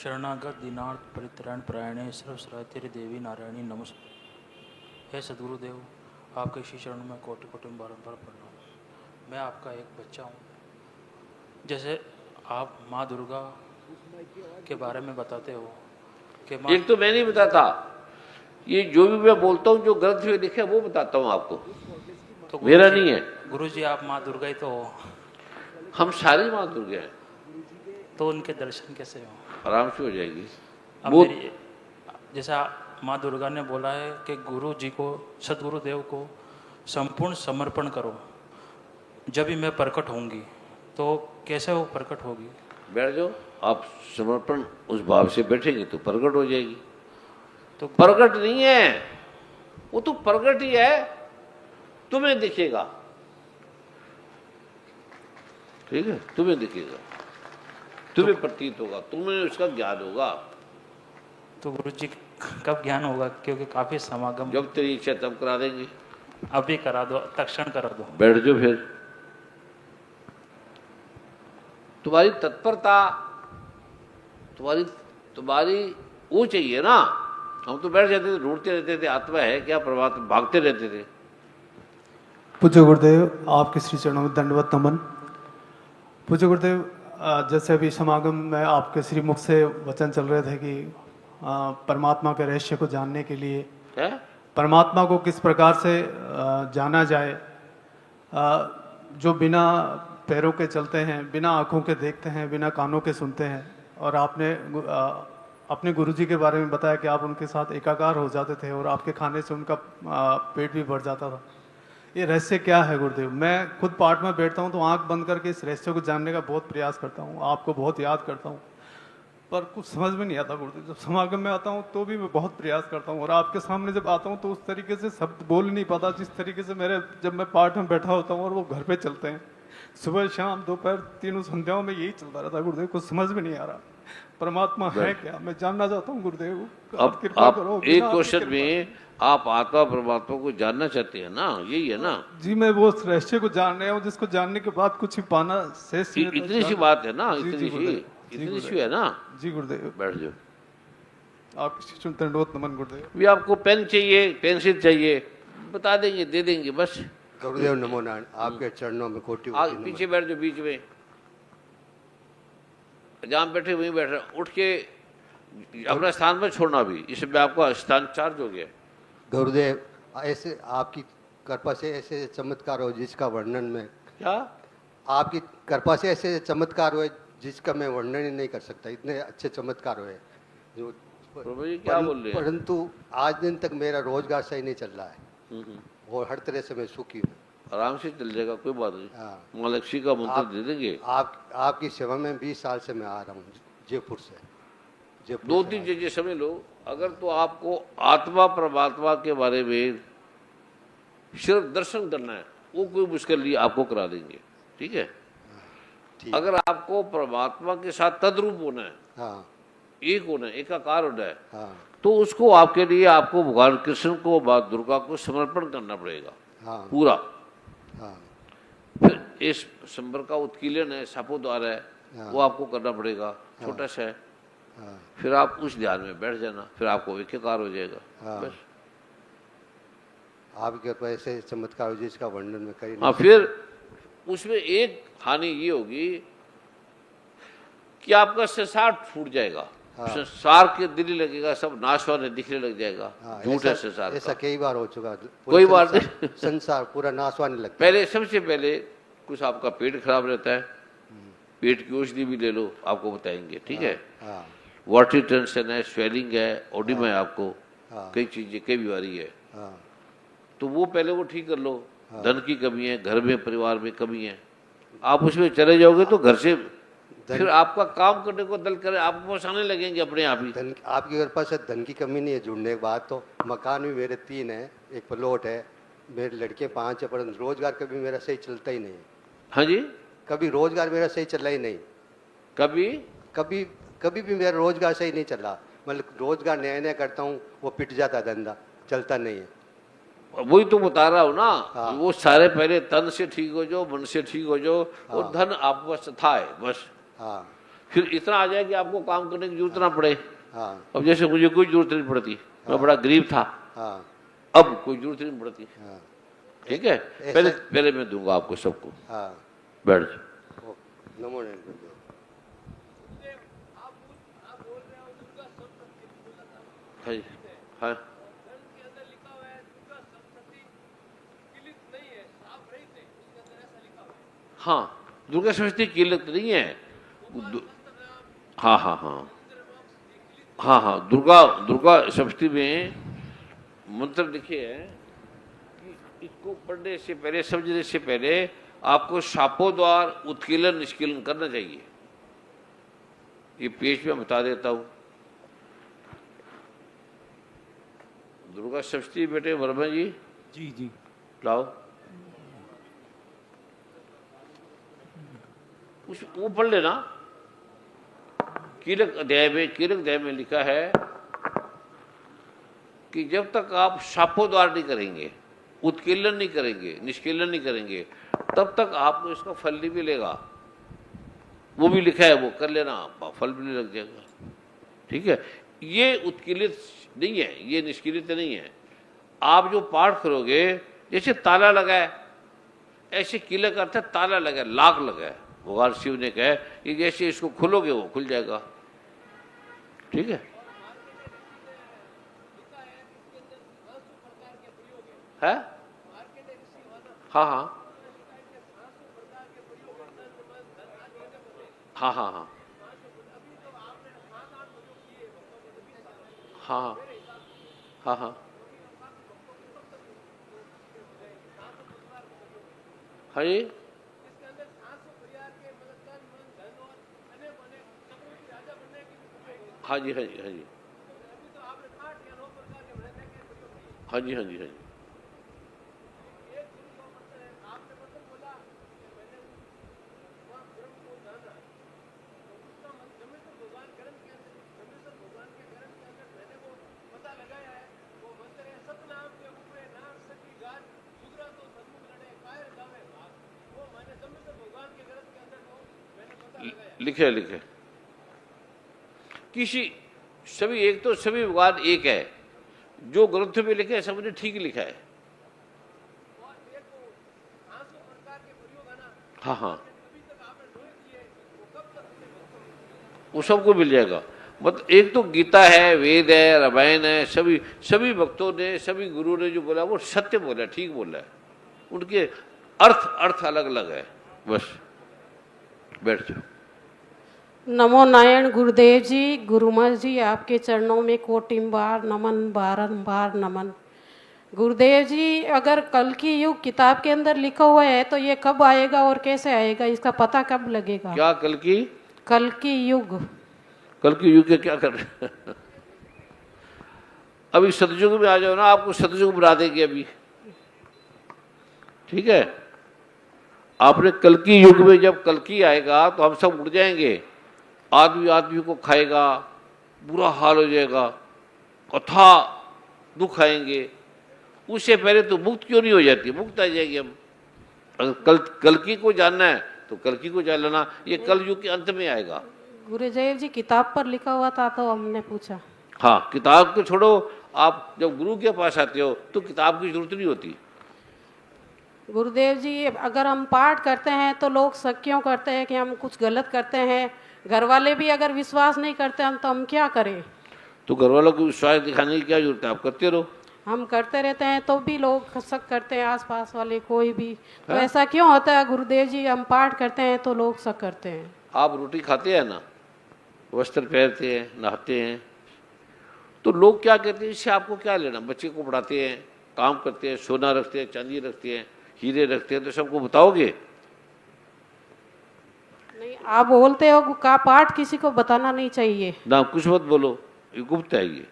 शरणागत दीनार्थ परित्राण परायणे सर्वश्रातेरि देवी नारायणी नमस्ते। हे सदगुरुदेव, आपके इसी चरणों में कोटि कोटि बारंबार प्रणाम। मैं आपका एक बच्चा हूँ। जैसे आप माँ दुर्गा के बारे में बताते हो कि माँ, एक तो मैं नहीं बताता, ये जो भी मैं बोलता हूँ जो ग्रंथ में लिखा है वो बताता हूँ आपको, तो मेरा नहीं है। गुरुजी आप माँ दुर्गा ही तो हो, हम सारी माँ दुर्गा हैं। तो उनके दर्शन कैसे हो? आराम से हो जाएगी। अब वो मेरी जैसा माँ दुर्गा ने बोला है कि गुरु जी को, सदगुरुदेव को संपूर्ण समर्पण करो, जब भी मैं प्रकट होंगी। तो कैसे वो प्रकट होगी? बैठ जाओ, आप समर्पण उस भाव से बैठेंगे तो प्रकट हो जाएगी। तो प्रकट नहीं है वो, तो प्रकट ही है, तुम्हें दिखेगा। ठीक है, तुम्हें दिखेगा, तुम्हें प्रतीत होगा, तुम्हें उसका ज्ञान होगा। तो गुरु जी कब ज्ञान होगा? क्योंकि काफी समागम जब तेरी इच्छा तब करा देंगे। अभी करा दो, तक्षण करा दो। बैठ जाओ फिर। तुम्हारी तत्परता, तुम्हारी तुम्हारी वो चाहिए ना। हम तो बैठ जाते थे, ढूंढते रहते थे आत्मा है क्या, परमात्मा, भागते रहते थे। पूज्य गुरुदेव, आपके श्री चरणों में दंडवत नमन। पूज्य गुरुदेव, जैसे अभी समागम में आपके श्री मुख से वचन चल रहे थे कि परमात्मा के रहस्य को जानने के लिए है? परमात्मा को किस प्रकार से जाना जाए, जो बिना पैरों के चलते हैं, बिना आँखों के देखते हैं, बिना कानों के सुनते हैं। और आपने अपने गुरुजी के बारे में बताया कि आप उनके साथ एकाकार हो जाते थे और आपके खाने से उनका पेट भी भर जाता था। ये रहस्य क्या है गुरुदेव? मैं खुद पाठ में बैठता हूँ तो आंख बंद करके इस रहस्य को जानने का बहुत प्रयास करता हूँ, आपको बहुत याद करता हूँ, पर कुछ समझ में नहीं आता गुरुदेव। जब समागम में आता हूँ तो भी मैं बहुत प्रयास करता हूँ, और आपके सामने जब आता हूँ तो उस तरीके से शब्द बोल नहीं पाता जिस तरीके से मेरे, जब मैं पाठ में बैठा होता हूँ और वो घर पे चलते हैं, सुबह शाम दोपहर तीनों संध्याओं में यही चलता रहता है गुरुदेव। कुछ समझ में नहीं आ रहा, परमात्मा है क्या, मैं जानना चाहता हूँ गुरुदेव। अब कृपा करो। आप एक क्वेश्चन में आप आत्मा परमात्मा को जानना चाहते हैं ना, यही है ना जी? मैं वो रहस्य को जान रहा हूँ जिसको जानने के बाद कुछ भी पाना शेष नहीं रहता। इतनी सी बात है ना, जी, इतनी जी, सी गुरुदेव। इतनी सी है ना। जी गुरुदेव, बैठ जाओ। आपके शिष्य दंडवत नमन गुरुदेव। भी आपको पेन चाहिए, पेंसिल चाहिए, बता देंगे, दे देंगे बस। गुरुदेव नमो नारायण, आपके चरणों में कोटि आगे कोटि पीछे नमन। बैठ जाओ, बीच में जहाँ बैठे वहीं बैठ रहे, उठ के अपना स्थान पर छोड़ना भी, इसमें आपका स्थान चार्ज हो गया। गुरुदेव, ऐसे आपकी कृपा से ऐसे चमत्कार हो जिसका वर्णन में, क्या आपकी कृपा से ऐसे चमत्कार हुए जिसका मैं वर्णन ही नहीं कर सकता। इतने अच्छे चमत्कार हुए जो, प्रभु जी क्या बोल रहे हैं? परंतु आज दिन तक मेरा रोजगार सही नहीं चल रहा है और हर तरह से मैं सुखी हूँ। आराम से चल जाएगा, कोई बात नहीं। हाँ। माँ लक्ष्मी का मंत्र दे देंगे। आपकी सेवा में 20 साल से मैं आ रहा हूँ, जयपुर से। दो तीन चीजें समझ लो। अगर तो आपको आत्मा परमात्मा के बारे में सिर्फ दर्शन करना है, वो कोई मुश्किल नहीं, आपको करा देंगे। ठीक है? ठीक। अगर आपको परमात्मा के साथ तद्रूप होना है, हाँ एक होना है, एकाकार होना है, हाँ तो उसको आपके लिए आपको भगवान कृष्ण को, माँ दुर्गा को समर्पण करना पड़ेगा हाँ पूरा। हाँ फिर इस संबर का उत्कीलन है, सापोद्वार है, वो आपको करना पड़ेगा, छोटा सा है। हाँ फिर आप उस ध्यान में बैठ जाना, फिर आपको एकाकार हो जाएगा। हाँ। बस। आपके कृपा ऐसे चमत्कार हो जिसका वर्णन में करी हाँ, नहीं। फिर उसमें एक हानि ये होगी कि आपका संसार फूट जाएगा। हाँ। संसार के दिल लगेगा, सब नाशवान दिखने लग जाएगा। हाँ, झूठ है ऐसा संसार ऐसा का। कई बार हो चुका। कोई बात नहीं। संसार पूरा नाशवान लगता पहले, सबसे पहले कुछ आपका पेट खराब रहता है, पेट की औषधि भी ले लो, आपको बताएंगे। ठीक है? है। हाँ वाटर टेंशन है, स्वेलिंग है, ओडिमा है आपको, हाँ कई चीजें, कई बीमारी है, हाँ तो वो पहले वो ठीक कर लो। धन की कमी है, घर में परिवार में कमी है, आप उसमें चले जाओगे तो घर से फिर आपका काम करने को दिल करे, आपको पहुंचाने लगेंगे अपने आप ही। धन, आपकी कृपा से धन की कमी नहीं है। जुड़ने के बाद तो मकान भी मेरे 3 है, एक प्लॉट है, मेरे लड़के 5 है, परंतु रोजगार कभी मेरा सही चलता ही नहीं है। हाँ जी, कभी रोजगार मेरा सही चला ही नहीं। कभी कभी कभी भी मेरा रोजगार सही नहीं चला। मतलब रोजगार नया नया करता हूँ, वो पिट जाता, धंधा चलता नहीं है। वही तो बता रहा हूँ ना। हाँ। वो सारे पहले तन से ठीक हो जाओ, मन से ठीक हो जाओ, और धन आपके पास था है बस। हाँ फिर इतना आ जाए कि आपको काम करने की जरूरत ना पड़े। हाँ अब जैसे मुझे कोई जरूरत नहीं पड़ती, मैं बड़ा गरीब था, हाँ अब कोई जरूरत नहीं पड़ती। हाँ ठीक है, पहले पहले मैं दूंगा आपको सबको। हाँ। बैठ जाओ। ओ, नमो नारायण गुरुदेव। हाँ जी, हाँ हाँ, दुर्गा सप्तशती कीलक नहीं है। हाँ हाँ हाँ हाँ हाँ, दुर्गा दुर्गा सप्तशती में मंत्र लिखे हैं कि इसको पढ़ने से पहले, समझने से पहले आपको शापों द्वार उत्कीलन निष्कीलन करना चाहिए। ये पेज में बता देता हूं। दुर्गा सप्तशती बेटे वर्मा जी, जी लाओ वो पढ़ लेना। कीलक अध्याय में लिखा है कि जब तक आप शापोद्वार नहीं करेंगे, उत्कीलन नहीं करेंगे, निष्कीलन नहीं करेंगे, तब तक आपको इसका फल नहीं मिलेगा। वो भी लिखा है, वो कर लेना, फल भी नहीं लग जाएगा। ठीक है, ये उत्कीलित नहीं है, ये निष्कीलित नहीं है। आप जो पाठ करोगे, जैसे ताला लगा है, ऐसे कीलक अर्थ है ताला लगा है, लाक लगा है। भगवान शिव ने कहा कि जैसे इसको खोलोगे वो खुल जाएगा। ठीक है, है? हाँ हाँ हाँ हाँ हाँ हाँ हाँ हाँ हाँ जी, हाँ जी, हाँ जी, हाँ जी, हाँ जी, हाँ जी, हाँ जी, लिखे लिखे किसी सभी एक तो सभी भगवान एक है, जो ग्रंथ में लिखे है सबने ठीक लिखा है। हाँ हाँ, वो सबको मिल जाएगा। मतलब एक तो गीता है, वेद है, रामायण है, सभी भक्तों ने, सभी गुरु ने जो बोला वो सत्य बोला, ठीक बोला है। उनके अर्थ अलग अलग है। बस बैठ जाओ। नमो नारायण गुरुदेव जी, गुरुमा जी, आपके चरणों में कोटिम्बार नमन, बारंबार नमन। गुरुदेव जी, अगर कल की युग किताब के अंदर लिखा हुआ है तो ये कब आएगा और कैसे आएगा, इसका पता कब लगेगा? क्या कल की युग? कल की युग के क्या कर रहे हैं? अभी सतयुग में आ जाओ ना, आपको सतयुग बना देंगे अभी। ठीक है, आपने कल की युग में, जब कल की आएगा तो हम सब उड़ जाएंगे, आदमी को खाएगा, बुरा हाल हो जाएगा, अथा दुख आएंगे। उससे पहले तो मुक्त क्यों नहीं हो जाती? मुक्त आ जाएगी हम। अगर कल की को जानना है तो कल की को जान लेना, ये कल युग के अंत में आएगा। गुरुदेव जी, किताब पर लिखा हुआ था तो हमने पूछा। हाँ, किताब को छोड़ो, आप जब गुरु के पास आते हो तो किताब की जरूरत नहीं होती। गुरुदेव जी, अगर हम पाठ करते हैं तो लोग शक क्यों करते हैं कि हम कुछ गलत करते हैं? घर वाले भी अगर विश्वास नहीं करते हम, तो हम क्या करें? तो घर वालों को विश्वास दिखाने की क्या जरूरत है? आप करते रहो। हम करते रहते हैं तो भी लोग शक करते हैं, आसपास वाले कोई भी। तो ऐसा क्यों होता है गुरुदेव जी? हम पाठ करते हैं तो लोग शक करते हैं। आप रोटी खाते हैं ना, वस्त्र पहनते हैं, नहाते हैं, तो लोग क्या कहते हैं? इससे आपको क्या लेना? बच्चे को पढ़ाते हैं, काम करते हैं, सोना रखते हैं, चांदी रखते हैं, हीरे रखते हैं, तो सबको बताओगे? नहीं, आप बोलते हो का पाठ किसी को बताना नहीं चाहिए ना, कुछ मत बोलो, ये गुप्त है ये।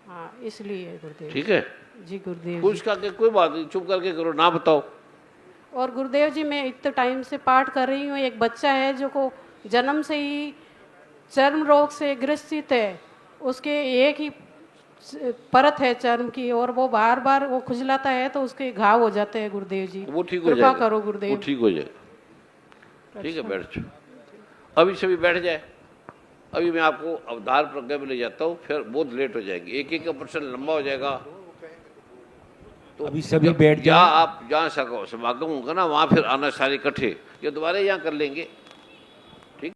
हाँ, इसलिए गुरुदेव। ठीक है जी गुरुदेव कुछ जी। करके कोई बात नहीं, चुप करके करो, ना बताओ। और गुरुदेव जी, मैं इतने टाइम से पाठ कर रही हूँ, एक बच्चा है जो को जन्म से ही चर्म रोग से ग्रसित है, उसके एक ही परत है चर्म की, और वो बार बार वो खुजलाता है तो उसके घाव हो जाते हैं। गुरुदेव जी, वो ठीक हो कृपा जाएगा, करो वो गुरुदेव। ठीक हो जाएगा। ठीक है, बैठ जाओ। अभी सभी बैठ जाए। अभी मैं आपको अवतार प्रज्ञा में ले जाता हूँ, फिर बहुत लेट हो जाएंगे, एक एक ऑपरेशन लंबा हो जाएगा। तो अभी सभी बैठ जहाँ जाएं। आप जहाँ समागम होगा ना, वहाँ फिर आना सारे इकट्ठे, ये दोबारा यहाँ कर लेंगे।